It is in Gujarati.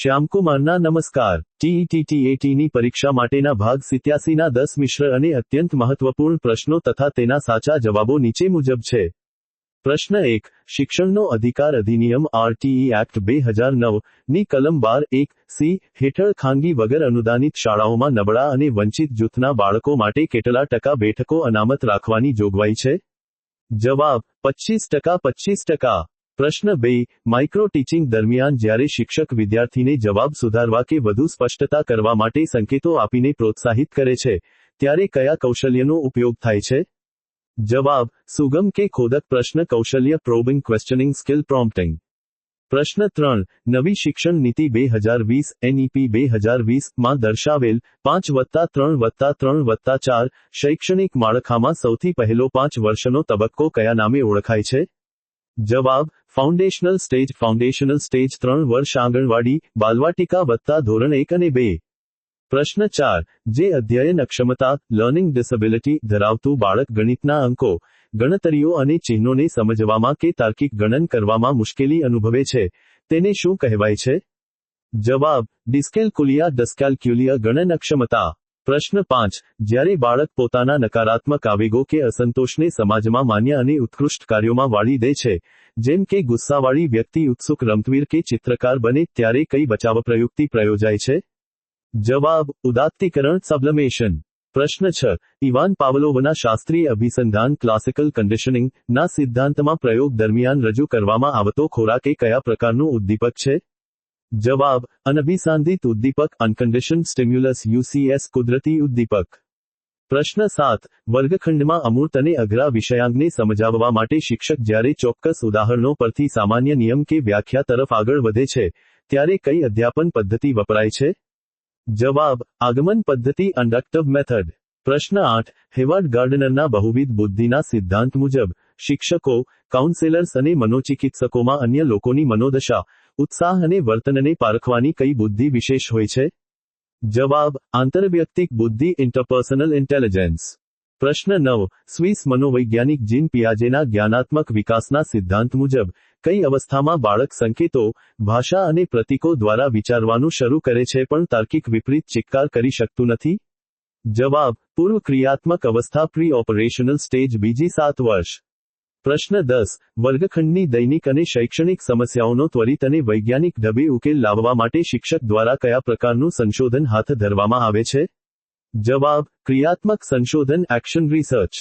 શ્યામકુમારના નમસ્કાર. ટીઈટી-ટીએટીની પરીક્ષા માટેના ભાગ 87ના 10 મિશ્ર અને અત્યંત મહત્વપૂર્ણ પ્રશ્નો તથા તેના સાચા જવાબો નીચે મુજબ છે. પ્રશ્ન 1. શિક્ષણનો અધિકાર અધિનિયમ આરટીઈ એક્ટ 2009 ની કલમ 12(1) હેઠળ ખાનગી વગર અનુદાનિત શાળાઓમાં નબળા અને વંચિત જૂથના બાળકો માટે કેટલા ટકા બેઠકો અનામત રાખવાની જોગવાઈ છે? જવાબ: 25%. 25%. પ્રશ્ન 2. માઇક્રો ટીચિંગ દરમિયાન જ્યારે શિક્ષક વિદ્યાર્થીને જવાબ સુધારવા કે વધુ સ્પષ્ટતા કરવા માટે સંકેતો આપીને પ્રોત્સાહિત કરે છે, ત્યારે કયા કૌશલ્યનો ઉપયોગ થાય છે? જવાબ: સુગમ કે ખોદક પ્રશ્ન કૌશલ્ય પ્રોબિંગ ક્વેશ્ચનિંગ સ્કિલ પ્રોમ્પ્ટિંગ. પ્રશ્ન 3. નવી શિક્ષણ નીતિ 2020 એનઈપી 2020 માં દર્શાવેલ 5+3+3+4 શૈક્ષણિક માળખામાં સૌથી પહેલો 5 વર્ષનો તબક્કો કયા નામે ઓળખાય છે? જવાબ: ફાઉન્ડેશનલ સ્ટેજ. ફાઉન્ડેશનલ સ્ટેજ 3 વર્ષ આંગણવાડી, બાલવાટિકા વત્તા ધોરણ 1 અને 2. પ્રશ્ન 4. જે અધ્યયન અક્ષમતા લર્નિંગ ડિસેબિલિટી ધરાવતું બાળક ગણિતના અંકો, ગણતરીઓ અને ચિહ્નોને સમજવામાં કે તાર્કિક ગણન કરવામાં મુશ્કેલી અનુભવે છે, તેને શું કહેવાય છે? જવાબ: ડિસ્કેલ્કુલિયા. ડિસ્કેલ્ક્યુલિયા ગણન અક્ષમતા. પ્રશ્ન 5. જ્યારે બાળક પોતાના નકારાત્મક આવેગો કે અસંતોષને સમાજમાં માન્ય અને ઉત્કૃષ્ટ કાર્યોમાં વાળી દે છે, જેમ કે ગુસ્સાવાળી વ્યક્તિ ઉત્સુક રમતવીર કે ચિત્રકાર બને, ત્યારે કઈ બચાવ પ્રયુક્તિ પ્રયોજાય છે? જવાબ: ઉદાત્તીકરણ. સબ્લિમેશન. પ્રશ્ન 6. ઇવાન પાવલોવના શાસ્ત્રીય અભિસંધાન ક્લાસિકલ કન્ડિશનિંગ ના સિદ્ધાંતમાં પ્રયોગ દરમિયાન રજૂ કરવામાં આવતો ખોરાક એ કયા પ્રકારનું ઉદ્દીપક છે? જવાબ: અનભિસાંધિત ઉદ્દીપક. અનકન્ડિશન્ડ સ્ટિમ્યુલસ યુસીએસ કુદરતી ઉદ્દીપક. પ્રશ્ન 7. વર્ગખંડમાં અમૂર્ત અને અઘરા વિષયાંગને સમજાવવા માટે શિક્ષક જ્યારે ચોક્કસ ઉદાહરણો પરથી સામાન્ય નિયમ કે વ્યાખ્યા તરફ આગળ વધે છે, ત્યારે કઈ અધ્યાપન પદ્ધતિ વપરાય છે? જવાબ: આગમન પદ્ધતિ. Inductive method. પ્રશ્ન 8. હેવાર્ડ ગાર્ડનરના બહુવિધ બુદ્ધિના સિદ્ધાંત મુજબ શિક્ષકો, કાઉન્સેલર્સ અને મનોચિકિત્સકોમાં અન્ય લોકોની મનોદશા, ઉત્સાહ અને વર્તનને પારખવાની કઈ બુદ્ધિ વિશેષ હોય છે? જવાબ: આંતરવ્યક્તિક બુદ્ધિ. Interpersonal intelligence. પ્રશ્ન 9. સ્વિસ મનોવૈજ્ઞાનિક જીન પિયાજેના જ્ઞાનાત્મક વિકાસના સિદ્ધાંત મુજબ કઈ અવસ્થામાં બાળક સંકેતો, ભાષા અને પ્રતીકો દ્વારા વિચારવાનું શરૂ કરે છે પણ તાર્કિક વિપરીત ચિત્કાર કરી શકતું નથી? જવાબ: પૂર્વ ક્રિયાત્મક અવસ્થા. Pre operational stage. બીજી 7 વર્ષ. પ્રશ્ન 10. વર્ગખંડની દૈનિક અને શૈક્ષણિક સમસ્યાઓનો ત્વરિત અને વૈજ્ઞાનિક ઢબે ઉકેલ લાવવા માટે શિક્ષક દ્વારા કયા પ્રકારનું સંશોધન હાથ ધરવામાં આવે છે? જવાબ: ક્રિયાત્મક સંશોધન. Action research.